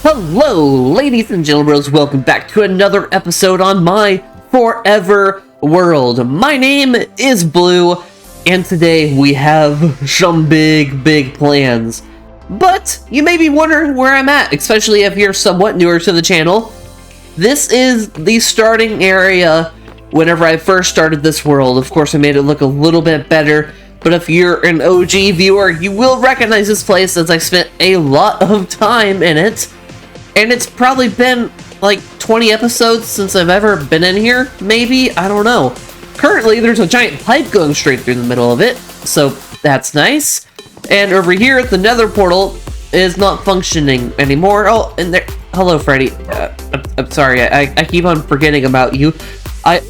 Hello, ladies and gentlemen, welcome back to another episode on my Forever World. My name is Blue, and today we have some big plans. But you may be wondering where I'm at, especially if you're somewhat newer to the channel. This is the starting area whenever I first started this world. Of course, I made it look a little bit better, but if you're an OG viewer, you will recognize this place as I spent a lot of time in it. And it's probably been like 20 episodes since I've ever been in here, maybe? I don't know. Currently, there's a giant pipe going straight through the middle of it, so that's nice. And over here, the nether portal is not functioning anymore. Oh, and there... Hello, Freddy. I'm sorry, I keep on forgetting about you. I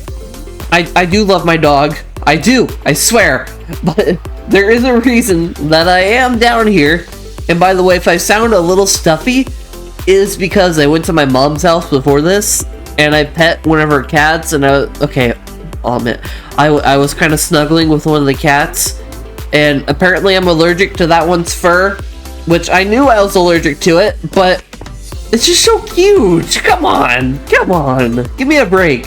do love my dog. I do, I swear. But there is a reason that I am down here. And by the way, if I sound a little stuffy, is because I went to my mom's house before this, and I pet one of her cats, and I'll admit, I was kind of snuggling with one of the cats, and apparently I'm allergic to that one's fur, which I knew I was allergic to it, but it's just so cute. Come on, give me a break.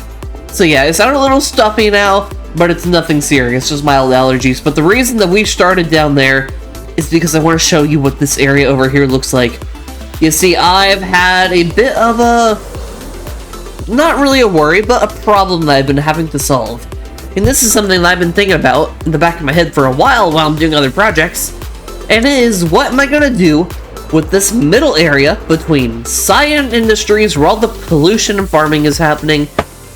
So yeah, I sound a little stuffy now, but it's nothing serious, just mild allergies. But the reason that we started down there is because I want to show you what this area over here looks like. You see, I've had a bit of a, not really a worry, but a problem that I've been having to solve. And this is something that I've been thinking about in the back of my head for a while I'm doing other projects. And it is, what am I gonna do with this middle area between Cyan Industries, where all the pollution and farming is happening,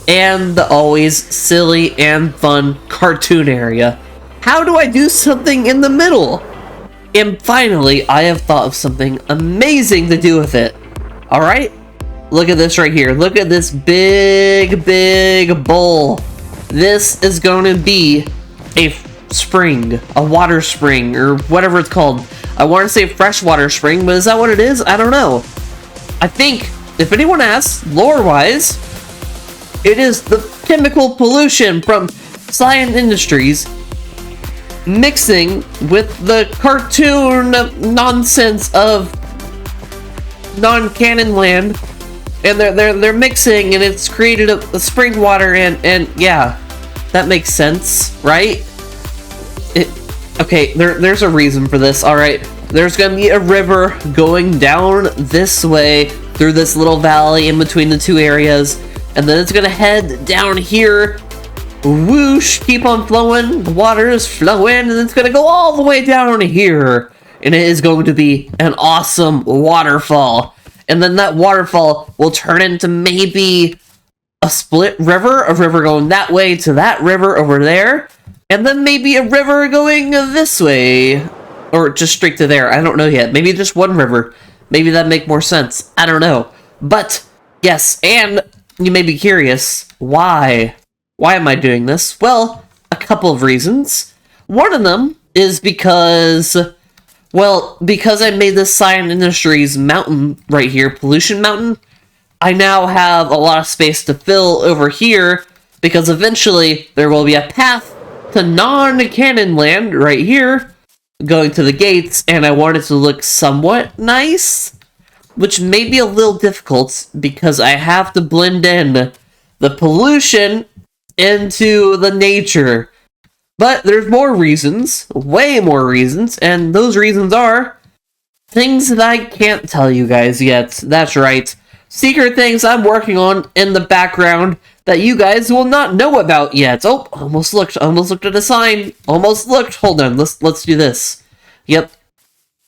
and the always silly and fun cartoon area? How do I do something in the middle? And finally, I have thought of something amazing to do with it. Alright? Look at this right here. Look at this big bowl. This is going to be a spring. A water spring, or whatever it's called. I want to say freshwater spring, but is that what it is? I don't know. I think, if anyone asks, lore-wise, it is the chemical pollution from Cyan Industries mixing with the cartoon nonsense of non-canon land, and they're mixing, and it's created a spring water, and yeah, that makes sense, right? Okay, there's a reason for this. All right, there's gonna be a river going down this way through this little valley in between the two areas, and then it's gonna head down here. Whoosh, keep on flowing, the water is flowing, and it's gonna go all the way down here, and it is going to be an awesome waterfall. And then that waterfall will turn into maybe a split river, a river going that way to that river over there, and then maybe a river going this way, or just straight to there. I don't know yet. Maybe just one river. Maybe that'd make more sense. I don't know. But yes, and you may be curious, why? Why am I doing this? Well, a couple of reasons. One of them is because I made this Cyan Industries mountain right here, Pollution Mountain. I now have a lot of space to fill over here, because eventually there will be a path to non-canon land right here, going to the gates, and I want it to look somewhat nice, which may be a little difficult, because I have to blend in the pollution into the nature. But there's more reasons, way more reasons, and those reasons are things that I can't tell you guys yet. That's right. Secret things I'm working on in the background that you guys will not know about yet. Oh, almost looked at a sign. Almost looked. Hold on, let's do this. Yep.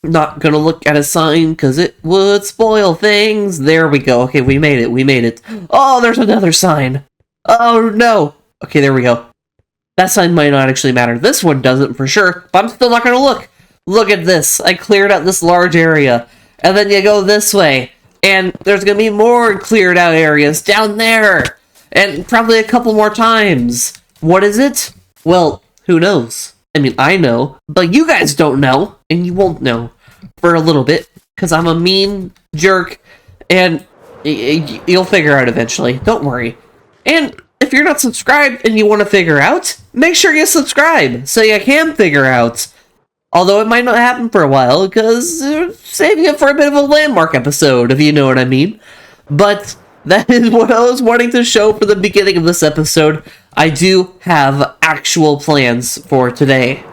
Not gonna look at a sign because it would spoil things. There we go. Okay, we made it. Oh, there's another sign. Oh no. Okay, there we go. That sign might not actually matter. This one doesn't for sure, but I'm still not gonna look. Look at this. I cleared out this large area. And then you go this way, and there's gonna be more cleared out areas down there. And probably a couple more times. What is it? Well, who knows? I mean, I know, but you guys don't know, and you won't know for a little bit, because I'm a mean jerk, and you'll figure out eventually. Don't worry. And if you're not subscribed and you want to figure out, make sure you subscribe so you can figure out. Although it might not happen for a while, because saving it for a bit of a landmark episode, if you know what I mean. But that is what I was wanting to show for the beginning of this episode. I do have actual plans for today.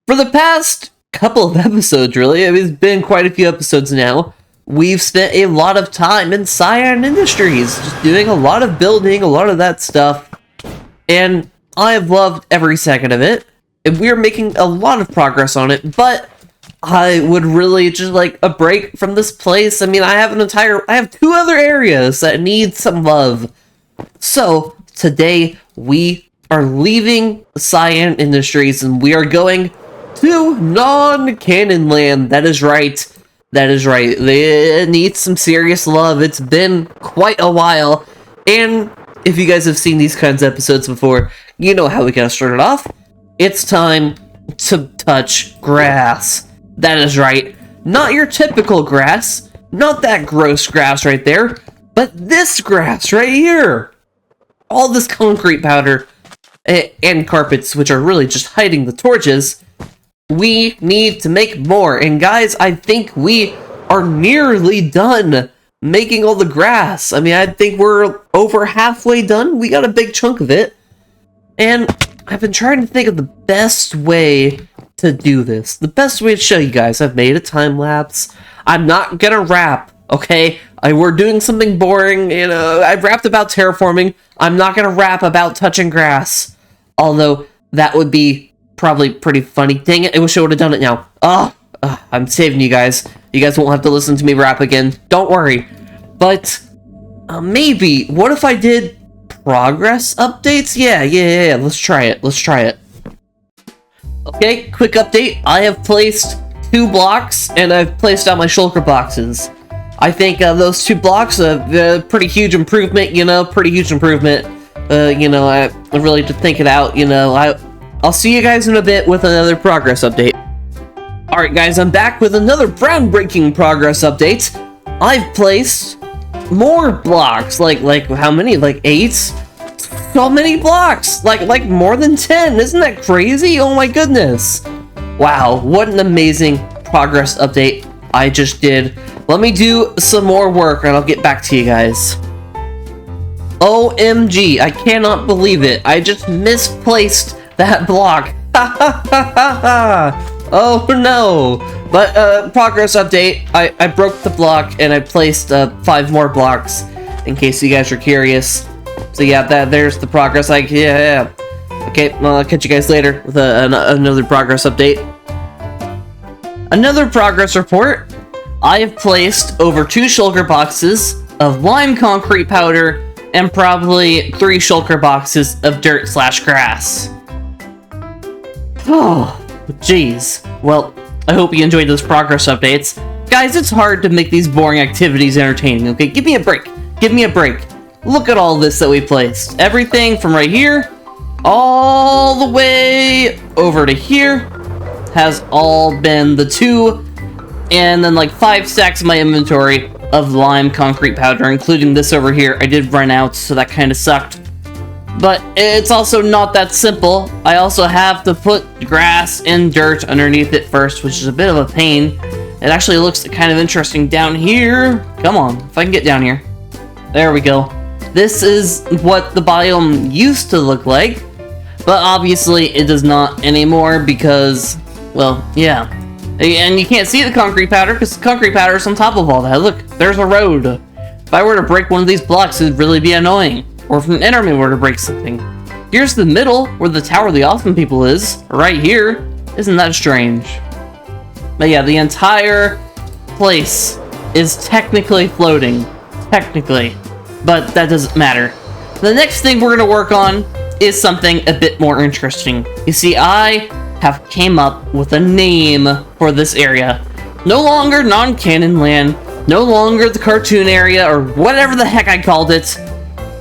For the past couple of episodes, really, I mean, it's been quite a few episodes now, we've spent a lot of time in Cyan Industries, just doing a lot of building, a lot of that stuff, and I have loved every second of it, and we're making a lot of progress on it, but I would really just like a break from this place. I mean, I have 2 other areas that need some love. So, today, we are leaving Cyan Industries, and we are going to non-canon land. That is right. That is right. They need some serious love. It's been quite a while. And if you guys have seen these kinds of episodes before, you know how we gotta start it off. It's time to touch grass. That is right. Not your typical grass. Not that gross grass right there. But this grass right here. All this concrete powder and carpets, which are really just hiding the torches. We need to make more. And guys, I think we are nearly done making all the grass. I mean, I think we're over halfway done. We got a big chunk of it. And I've been trying to think of the best way to do this. The best way to show you guys. I've made a time lapse. I'm not gonna rap, okay? We're doing something boring. You know, I've rapped about terraforming. I'm not gonna rap about touching grass. Although, that would be probably pretty funny. Dang it, I wish I would have done it now. I'm saving you guys. You guys won't have to listen to me rap again. Don't worry. But, maybe, what if I did progress updates? Yeah, let's try it. Okay, quick update. I have placed 2 blocks, and I've placed out my shulker boxes. I think those 2 blocks, pretty huge improvement, you know, I really did think it out, you know, I'll see you guys in a bit with another progress update. Alright guys, I'm back with another groundbreaking progress update. I've placed more blocks, like how many? Like 8? So many blocks! Like more than 10, isn't that crazy? Oh my goodness! Wow, what an amazing progress update I just did. Let me do some more work and I'll get back to you guys. OMG, I cannot believe it. I just misplaced that block. Oh no. But progress update. I broke the block and I placed 5 more blocks in case you guys are curious. So yeah, there's the progress. Yeah. Okay, I'll catch you guys later with another progress update. Another progress report. I have placed over 2 shulker boxes of lime concrete powder and probably 3 shulker boxes of dirt/grass. Oh, jeez. Well, I hope you enjoyed those progress updates. Guys, it's hard to make these boring activities entertaining, okay? Give me a break. Look at all this that we placed. Everything from right here, all the way over to here, has all been the 2, and then like 5 stacks in my inventory of lime concrete powder, including this over here. I did run out, so that kind of sucked. But it's also not that simple. I also have to put grass and dirt underneath it first, which is a bit of a pain. It actually looks kind of interesting down here. Come on, if I can get down here. There we go. This is what the biome used to look like, but obviously it does not anymore because, well, yeah. And you can't see the concrete powder because the concrete powder is on top of all that. Look, there's a road. If I were to break one of these blocks, it'd really be annoying. Or if an enemy were to break something. Here's the middle, where the Tower of the Awesome People is. Right here. Isn't that strange? But yeah, the entire place is technically floating. Technically. But that doesn't matter. The next thing we're going to work on is something a bit more interesting. You see, I have came up with a name for this area. No longer non-canon land. No longer the cartoon area, or whatever the heck I called it.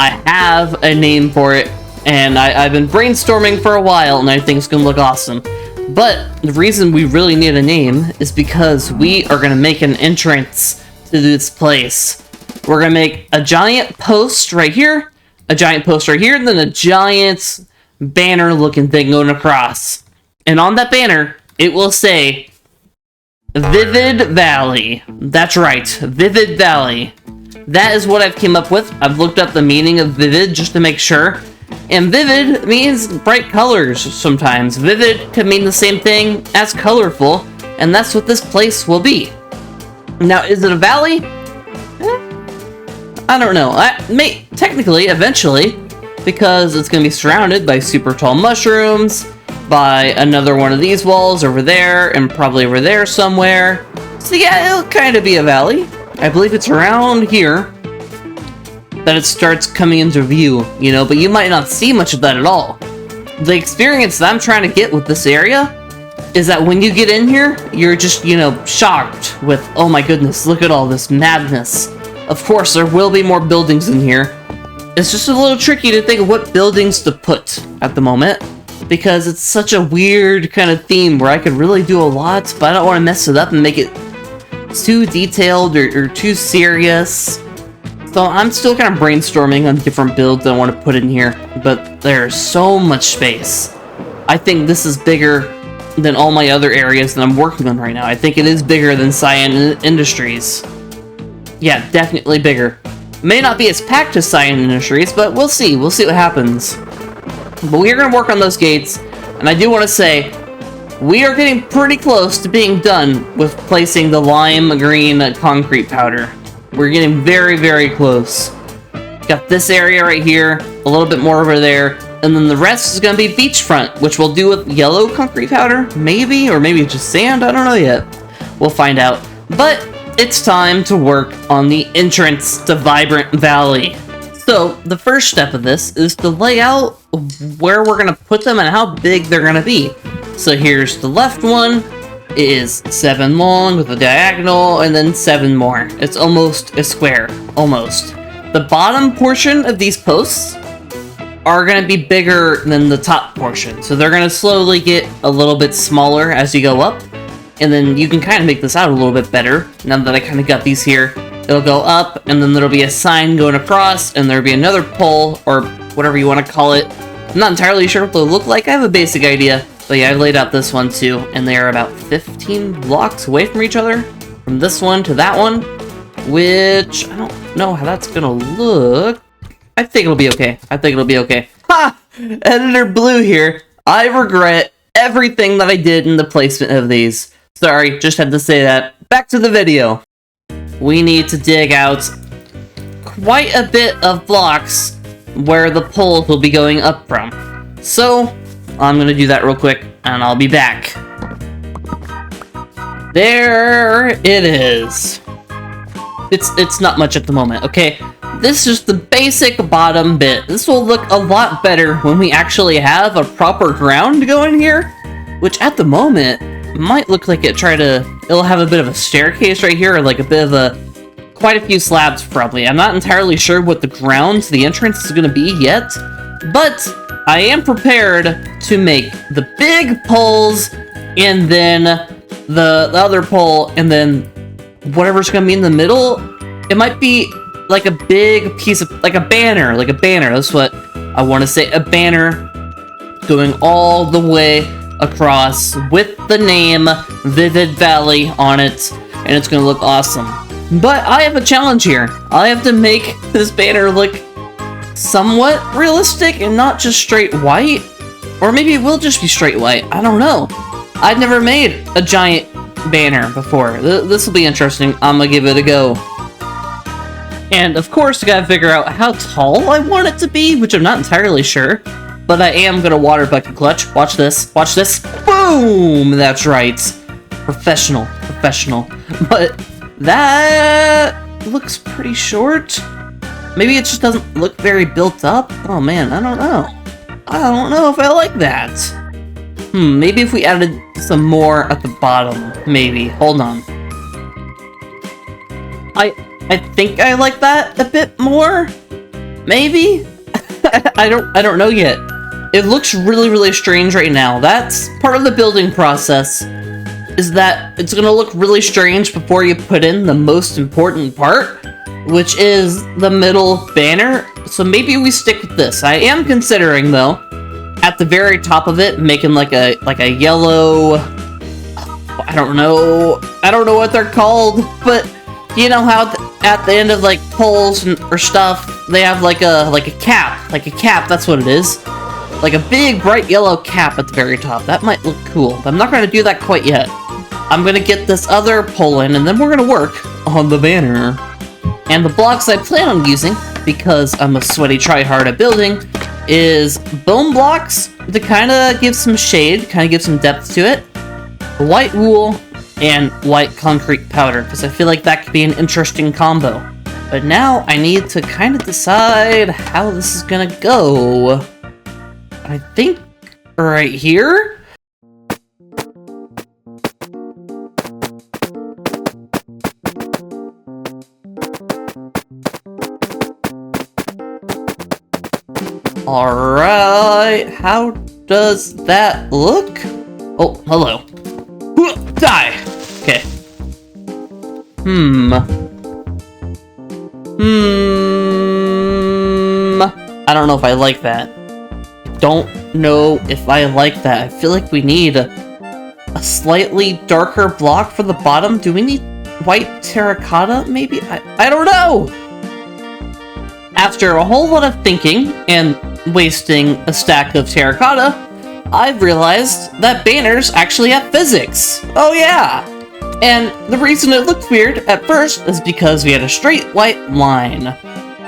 I have a name for it, and I've been brainstorming for a while, and I think it's gonna look awesome. But the reason we really need a name is because we are gonna make an entrance to this place. We're gonna make a giant post right here, a giant post right here, and then a giant banner-looking thing going across. And on that banner, it will say Vivid Valley. That's right, Vivid Valley. That is what I've came up with. I've looked up the meaning of vivid just to make sure. And vivid means bright colors sometimes. Vivid can mean the same thing as colorful, and that's what this place will be. Now, is it a valley? I don't know. Technically, eventually, because it's going to be surrounded by super tall mushrooms, by another one of these walls over there, and probably over there somewhere. So yeah, it'll kind of be a valley. I believe it's around here that it starts coming into view, you know, but you might not see much of that at all. The experience that I'm trying to get with this area is that when you get in here, you're just, you know, shocked with, oh my goodness, look at all this madness. Of course, there will be more buildings in here. It's just a little tricky to think of what buildings to put at the moment, because it's such a weird kind of theme where I could really do a lot, but I don't want to mess it up and make it too detailed or too serious. So I'm still kind of brainstorming on different builds I want to put in here, but there's so much space. I think this is bigger than all my other areas that I'm working on right now. I think it is bigger than Cyan Industries. Yeah, definitely bigger. May not be as packed as Cyan Industries, but we'll see. We'll see what happens. But we are going to work on those gates, and I do want to say, we are getting pretty close to being done with placing the lime green concrete powder. We're getting very, very close. Got this area right here, a little bit more over there, and then the rest is going to be beachfront, which we'll do with yellow concrete powder, maybe, or maybe just sand, I don't know yet. We'll find out. But it's time to work on the entrance to Vibrant Valley. So, the first step of this is to lay out where we're going to put them and how big they're going to be. So here's the left one. It is 7 long with a diagonal, and then 7 more. It's almost a square. Almost. The bottom portion of these posts are going to be bigger than the top portion. So they're going to slowly get a little bit smaller as you go up. And then you can kind of make this out a little bit better. Now that I kind of got these here, it'll go up, and then there'll be a sign going across, and there'll be another pole, or whatever you want to call it. I'm not entirely sure what they'll look like. I have a basic idea. But yeah, I laid out this one too, and they are about 15 blocks away from each other. From this one to that one, which I don't know how that's gonna look. I think it'll be okay. I think it'll be okay. Ha! Editor Blue here. I regret everything that I did in the placement of these. Sorry, just had to say that. Back to the video. We need to dig out quite a bit of blocks where the poles will be going up from. So, I'm gonna do that real quick, and I'll be back. There it is. It's not much at the moment, okay? This is just the basic bottom bit. This will look a lot better when we actually have a proper ground going here, which at the moment might look like it'll have a bit of a staircase right here, or like a bit of quite a few slabs probably. I'm not entirely sure what the ground to the entrance is gonna be yet, but I am prepared to make the big poles, and then the other pole, and then whatever's gonna be in the middle. It might be like a big piece of, like a banner, that's what I want to say, a banner going all the way across with the name Vivid Valley on it, and it's gonna look awesome. But I have a challenge here. I have to make this banner look somewhat realistic and not just straight white, or maybe it will just be straight white. I don't know. I've never made a giant banner before. This will be interesting. I'm gonna give it a go. And of course, I gotta figure out how tall I want it to be, which I'm not entirely sure, but I am gonna water bucket clutch. Watch this. Watch this. Boom! That's right. Professional. But that looks pretty short. Maybe it just doesn't look very built up? Oh man, I don't know. I don't know if I like that. Maybe if we added some more at the bottom, maybe. Hold on. I think I like that a bit more? Maybe? I don't know yet. It looks really, really strange right now. That's part of the building process, is that it's gonna look really strange before you put in the most important part, which is the middle banner. So maybe we stick with this. I am considering, though, at the very top of it, making like a yellow, I don't know what they're called, but you know how at the end of like poles or stuff, they have like a cap, that's what it is. Like a big bright yellow cap at the very top. That might look cool, but I'm not going to do that quite yet. I'm going to get this other pole in, and then we're going to work on the banner. And the blocks I plan on using, because I'm a sweaty tryhard at building, is bone blocks to kind of give some shade, kind of give some depth to it, white wool, and white concrete powder, because I feel like that could be an interesting combo. But now I need to kind of decide how this is going to go. I think right here? Alright, how does that look? Oh, hello. Die! Okay. I don't know if I like that. Don't know if I like that. I feel like we need a slightly darker block for the bottom. Do we need white terracotta, maybe? I don't know! After a whole lot of thinking and wasting a stack of terracotta, I've realized that banners actually have physics. Oh yeah! And the reason it looked weird at first is because we had a straight white line.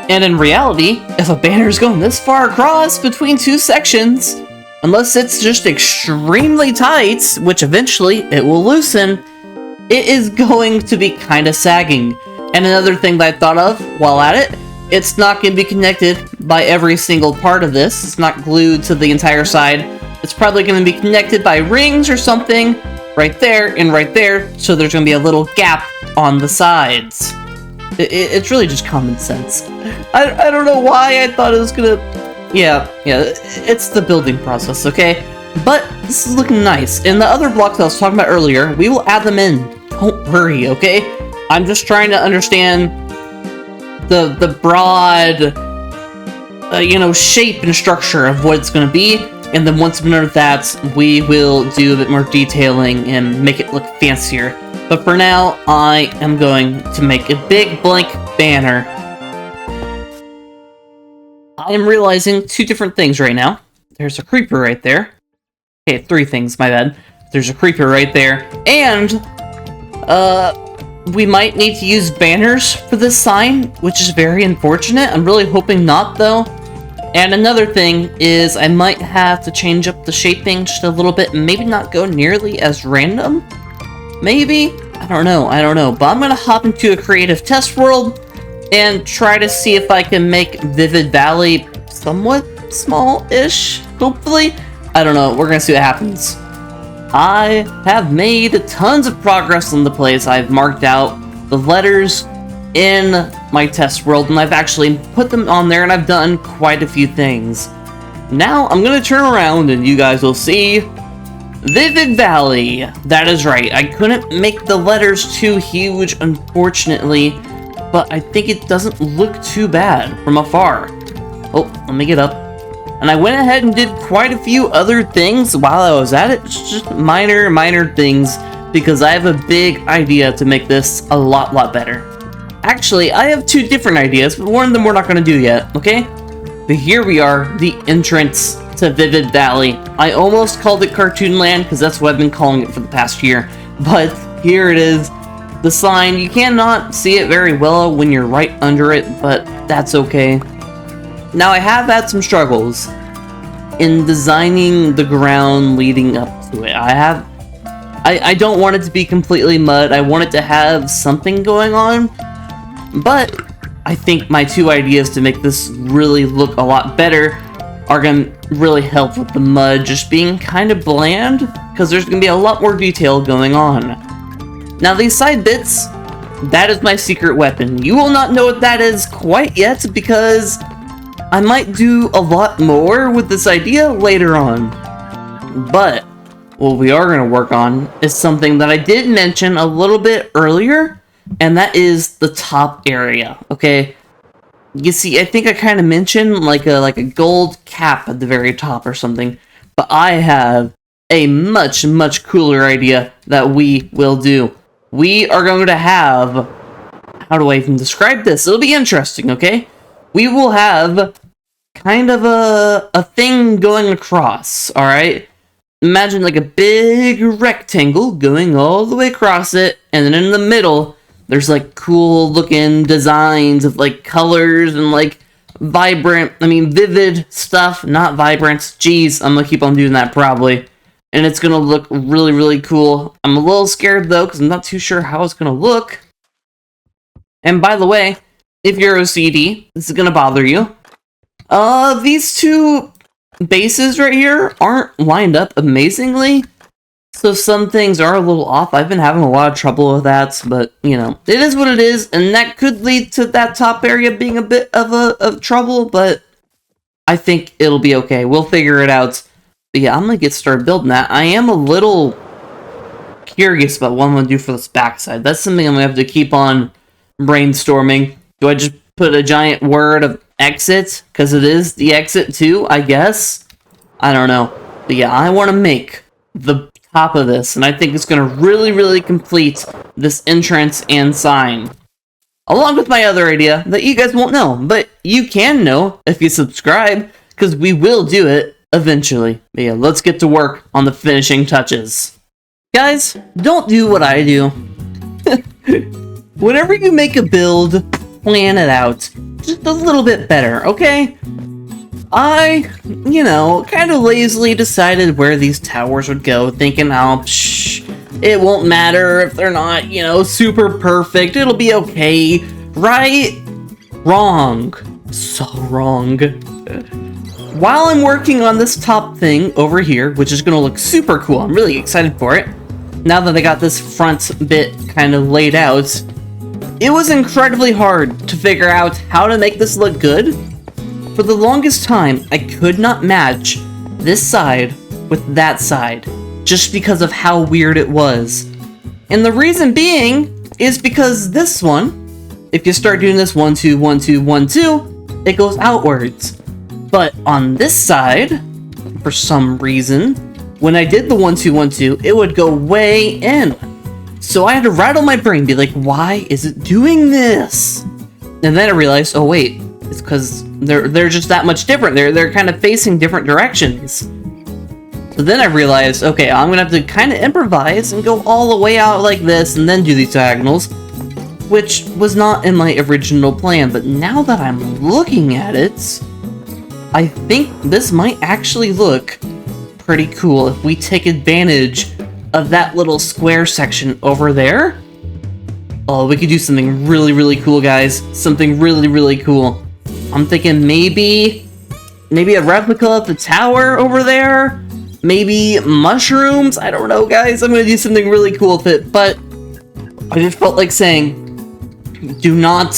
And in reality, if a banner is going this far across between two sections, unless it's just extremely tight, which eventually it will loosen, it is going to be kind of sagging. And another thing that I thought of while at it, it's not going to be connected by every single part of this. It's not glued to the entire side. It's probably going to be connected by rings or something right there and right there, so there's going to be a little gap on the sides. It's really just common sense. I don't know why I thought it was gonna... Yeah, it's the building process, okay? But this is looking nice. And the other blocks I was talking about earlier, we will add them in. Don't worry, okay? I'm just trying to understand the broad, shape and structure of what it's gonna be. And then once we know that, we will do a bit more detailing and make it look fancier. But for now, I am going to make a big blank banner. I am realizing two different things right now. There's a creeper right there. Okay, three things, my bad. There's a creeper right there. And, we might need to use banners for this sign, which is very unfortunate. I'm really hoping not, though. And another thing is I might have to change up the shaping just a little bit and maybe not go nearly as random. Maybe? I don't know. But I'm gonna hop into a creative test world and try to see if I can make Vivid Valley somewhat small-ish, hopefully. I don't know, we're gonna see what happens. I have made tons of progress on the place. I've marked out the letters in my test world, and I've actually put them on there, and I've done quite a few things. Now, I'm gonna turn around, and you guys will see Vivid Valley. That is right. I couldn't make the letters too huge, unfortunately, but I think it doesn't look too bad from afar. Oh, let me get up. And I went ahead and did quite a few other things while I was at it. Just minor things, because I have a big idea to make this a lot better. Actually, I have two different ideas, but one of them we're not going to do yet, okay? But here we are, the entrance to Vivid Valley. I almost called it Cartoon Land, because that's what I've been calling it for the past year. But here it is, the sign. You cannot see it very well when you're right under it, but that's okay. Now, I have had some struggles in designing the ground leading up to it. I don't want it to be completely mud. I want it to have something going on. But I think my two ideas to make this really look a lot better are going to really help with the mud just being kind of bland, because there's going to be a lot more detail going on. Now, these side bits, that is my secret weapon. You will not know what that is quite yet, because I might do a lot more with this idea later on. But what we are going to work on is something that I did mention a little bit earlier, and that is the top area, okay? You see, I think I kind of mentioned like a gold cap at the very top or something. But I have a much, much cooler idea that we will do. We are going to have... How do I even describe this? It'll be interesting, okay? We will have kind of a thing going across, alright? Imagine like a big rectangle going all the way across it, and then in the middle, there's like cool looking designs of like colors and like vivid stuff, not vibrant. Jeez, I'm gonna keep on doing that probably. And it's gonna look really, really cool. I'm a little scared though, because I'm not too sure how it's gonna look. And by the way, if you're OCD, this is gonna bother you. These two bases right here aren't lined up amazingly. So some things are a little off. I've been having a lot of trouble with that, but, you know, it is what it is, and that could lead to that top area being a bit of trouble, but I think it'll be okay. We'll figure it out. But yeah, I'm gonna get started building that. I am a little curious about what I'm gonna do for this backside. That's something I'm gonna have to keep on brainstorming. Do I just put a giant word of exit? Because it is the exit too, I guess? I don't know. But yeah, I want to make the top of this, and I think it's going to really, really complete this entrance and sign. Along with my other idea that you guys won't know, but you can know if you subscribe, because we will do it eventually. But yeah, let's get to work on the finishing touches. Guys, don't do what I do. Whenever you make a build, plan it out just a little bit better, okay? I, kind of lazily decided where these towers would go, thinking, oh, it won't matter if they're not, super perfect. It'll be okay, right? Wrong. So wrong. While I'm working on this top thing over here, which is going to look super cool, I'm really excited for it. Now that I got this front bit kind of laid out, it was incredibly hard to figure out how to make this look good. For the longest time, I could not match this side with that side, just because of how weird it was. And the reason being is because this one, if you start doing this 1, 2, 1, 2, 1, 2, it goes outwards. But on this side, for some reason, when I did the 1, 2, 1, 2, it would go way in. So I had to rattle my brain, be like, why is it doing this? And then I realized, oh wait, it's because they're just that much different. They're kind of facing different directions. So then I realized, okay, I'm gonna have to kind of improvise and go all the way out like this and then do these diagonals, which was not in my original plan. But now that I'm looking at it, I think this might actually look pretty cool if we take advantage of that little square section over there. Oh, we could do something really, really cool, guys. Something really, really cool. I'm thinking maybe a replica of the tower over there? Maybe mushrooms? I don't know, guys. I'm gonna do something really cool with it, but I just felt like saying, do not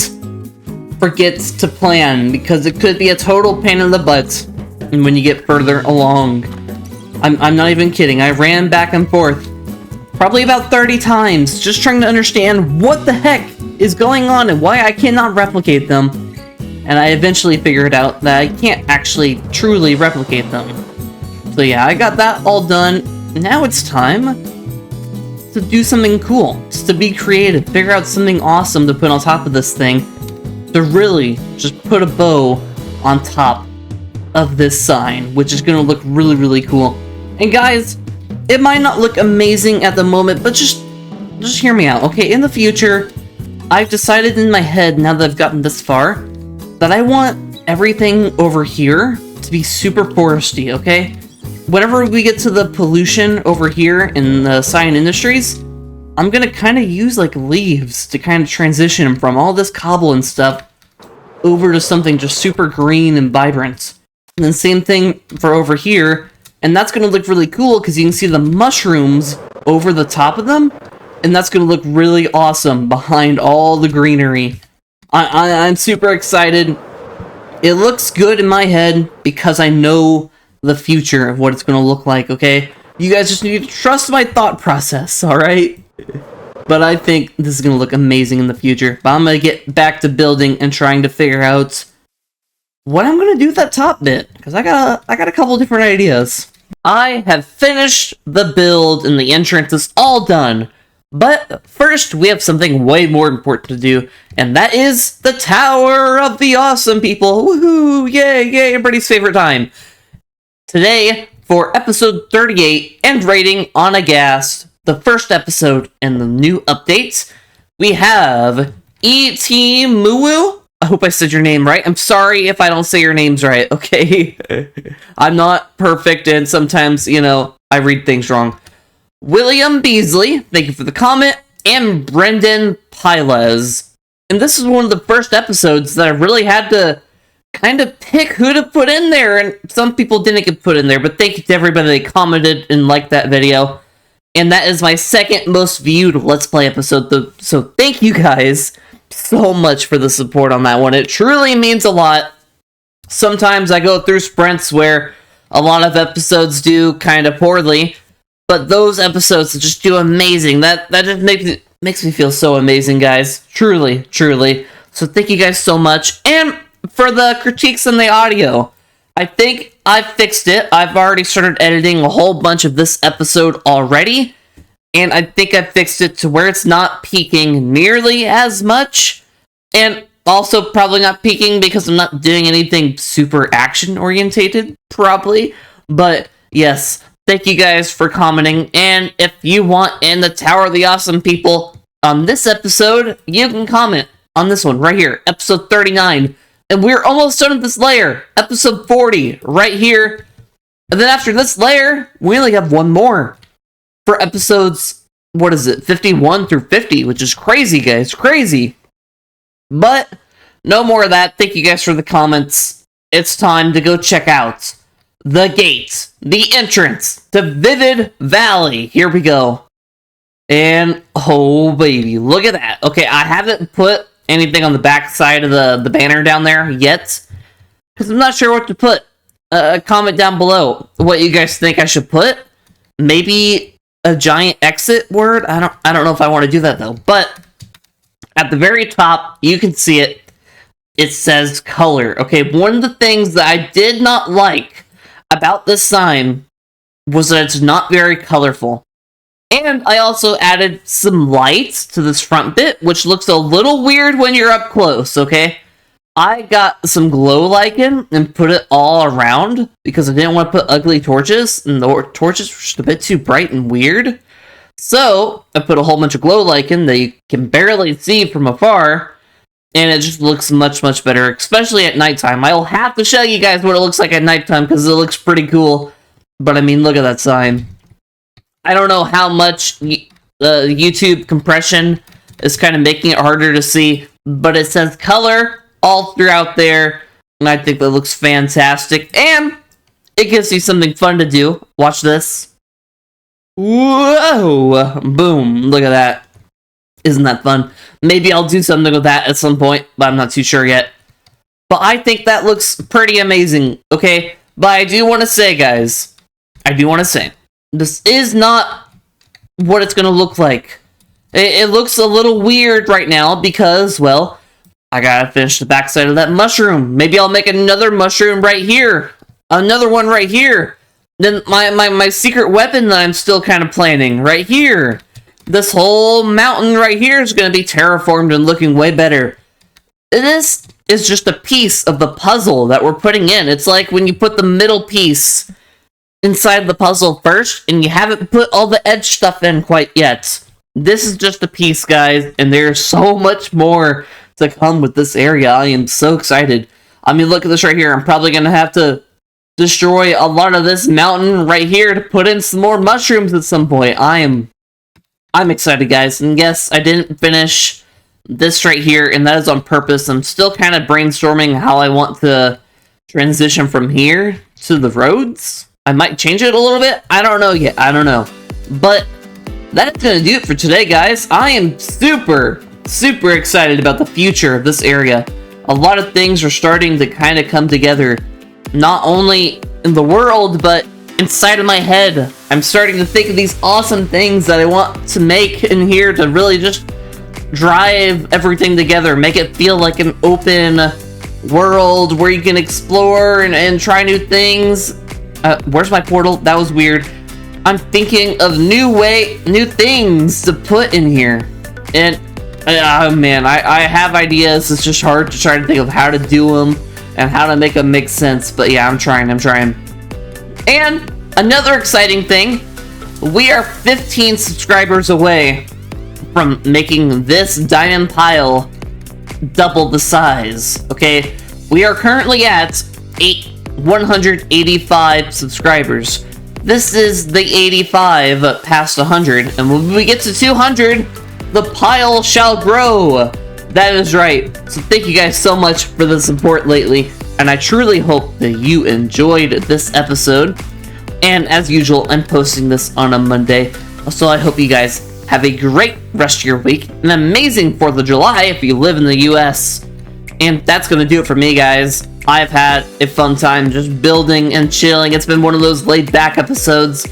forget to plan, because it could be a total pain in the butt when you get further along. I'm not even kidding. I ran back and forth probably about 30 times just trying to understand what the heck is going on and why I cannot replicate them. And I eventually figured out that I can't actually truly replicate them. So yeah, I got that all done. Now it's time to do something cool. Just to be creative. Figure out something awesome to put on top of this thing. To really just put a bow on top of this sign, which is going to look really, really cool. And guys, it might not look amazing at the moment, but just hear me out, okay? In the future, I've decided in my head, now that I've gotten this far, that I want everything over here to be super foresty, okay? Whenever we get to the pollution over here in the Cyan Industries, I'm gonna kind of use like leaves to kind of transition from all this cobble and stuff over to something just super green and vibrant. And then same thing for over here, and that's gonna look really cool because you can see the mushrooms over the top of them, and that's gonna look really awesome behind all the greenery. I'm super excited. It looks good in my head because I know the future of what it's gonna look like, okay? You guys just need to trust my thought process, alright? But I think this is gonna look amazing in the future. But I'm gonna get back to building and trying to figure out what I'm gonna do with that top bit, because I got a couple different ideas. I have finished the build and the entrance is all done. But first, we have something way more important to do, and that is the Tower of the Awesome People. Woohoo! Yay, yay, everybody's favorite time. Today, for episode 38 and rating on Aghast, the first episode and the new updates, we have E.T. Muwu. I hope I said your name right. I'm sorry if I don't say your names right, okay? I'm not perfect, and sometimes, I read things wrong. William Beasley, thank you for the comment, and Brendan Piles. And this is one of the first episodes that I really had to kind of pick who to put in there, and some people didn't get put in there, but thank you to everybody that commented and liked that video. And that is my second most viewed Let's Play episode, so thank you guys so much for the support on that one. It truly means a lot. Sometimes I go through sprints where a lot of episodes do kind of poorly, but those episodes just do amazing. That just makes me feel so amazing, guys. Truly, truly. So thank you guys so much. And for the critiques on the audio, I think I fixed it. I've already started editing a whole bunch of this episode already, and I think I fixed it to where it's not peaking nearly as much, and also probably not peaking because I'm not doing anything super action-orientated, probably. But yes, thank you guys for commenting, and if you want in the Tower of the Awesome People on this episode, you can comment on this one right here, episode 39. And we're almost done with this layer, episode 40, right here. And then after this layer, we only have one more for episodes, 51 through 50, which is crazy, guys, crazy. But no more of that. Thank you guys for the comments. It's time to go check out the gate, the entrance to Vivid Valley. Here we go. And, oh baby, look at that. Okay, I haven't put anything on the back side of the banner down there yet, because I'm not sure what to put. Comment down below what you guys think I should put. Maybe a giant exit word. I don't know if I want to do that though. But at the very top, you can see it. It says color. Okay, one of the things that I did not like about this sign was that it's not very colorful. And I also added some lights to this front bit, which looks a little weird when you're up close, okay? I got some glow lichen and put it all around because I didn't want to put ugly torches, and the torches were just a bit too bright and weird. So, I put a whole bunch of glow lichen that you can barely see from afar, and it just looks much, much better, especially at nighttime. I'll have to show you guys what it looks like at nighttime because it looks pretty cool. But I mean, look at that sign. I don't know how much YouTube compression is kind of making it harder to see, but it says color all throughout there, and I think that looks fantastic, and it gives you something fun to do. Watch this. Whoa! Boom, look at that. Isn't that fun? Maybe I'll do something with that at some point, but I'm not too sure yet. But I think that looks pretty amazing, okay? But I do want to say, guys, this is not what it's going to look like. It looks a little weird right now because, well, I gotta finish the backside of that mushroom. Maybe I'll make another mushroom right here. Another one right here. Then my secret weapon that I'm still kind of planning right here. This whole mountain right here is going to be terraformed and looking way better. This is just a piece of the puzzle that we're putting in. It's like when you put the middle piece inside the puzzle first, and you haven't put all the edge stuff in quite yet. This is just a piece, guys, and there's so much more to come with this area. I am so excited. I mean, look at this right here. I'm probably going to have to destroy a lot of this mountain right here to put in some more mushrooms at some point. I'm excited, guys, and yes, I didn't finish this right here, and that is on purpose. I'm still kind of brainstorming how I want to transition from here to the roads. I might change it a little bit. I don't know yet. I don't know. But that's going to do it for today, guys. I am super, super excited about the future of this area. A lot of things are starting to kind of come together. Not only in the world, but inside of my head. I'm starting to think of these awesome things that I want to make in here to really just drive everything together. Make it feel like an open world where you can explore and try new things. Where's my portal? That was weird. I'm thinking of new things to put in here. And, oh man, I have ideas. It's just hard to try to think of how to do them and how to make them make sense. But yeah, I'm trying. And another exciting thing, we are 15 subscribers away from making this diamond pile double the size, okay? We are currently at 185 subscribers. This is the 85 past 100, and when we get to 200, the pile shall grow. That is right. So thank you guys so much for the support lately, and I truly hope that you enjoyed this episode. And as usual, I'm posting this on a Monday, so I hope you guys have a great rest of your week, an amazing 4th of July if you live in the US. And that's gonna do it for me, guys. I've had a fun time just building and chilling. It's been one of those laid-back episodes.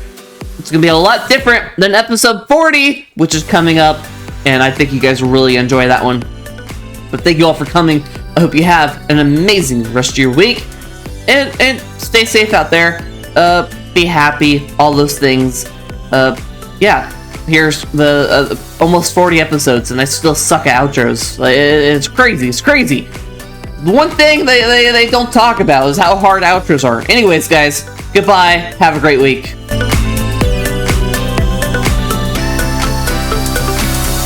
It's gonna be a lot different than episode 40, which is coming up, and I think you guys will really enjoy that one. But thank you all for coming. I hope you have an amazing rest of your week, and stay safe out there. Be happy, all those things. Yeah, here's the almost 40 episodes, and I still suck at outros. It's crazy. The one thing they don't talk about is how hard outros are. Anyways, guys, goodbye. Have a great week.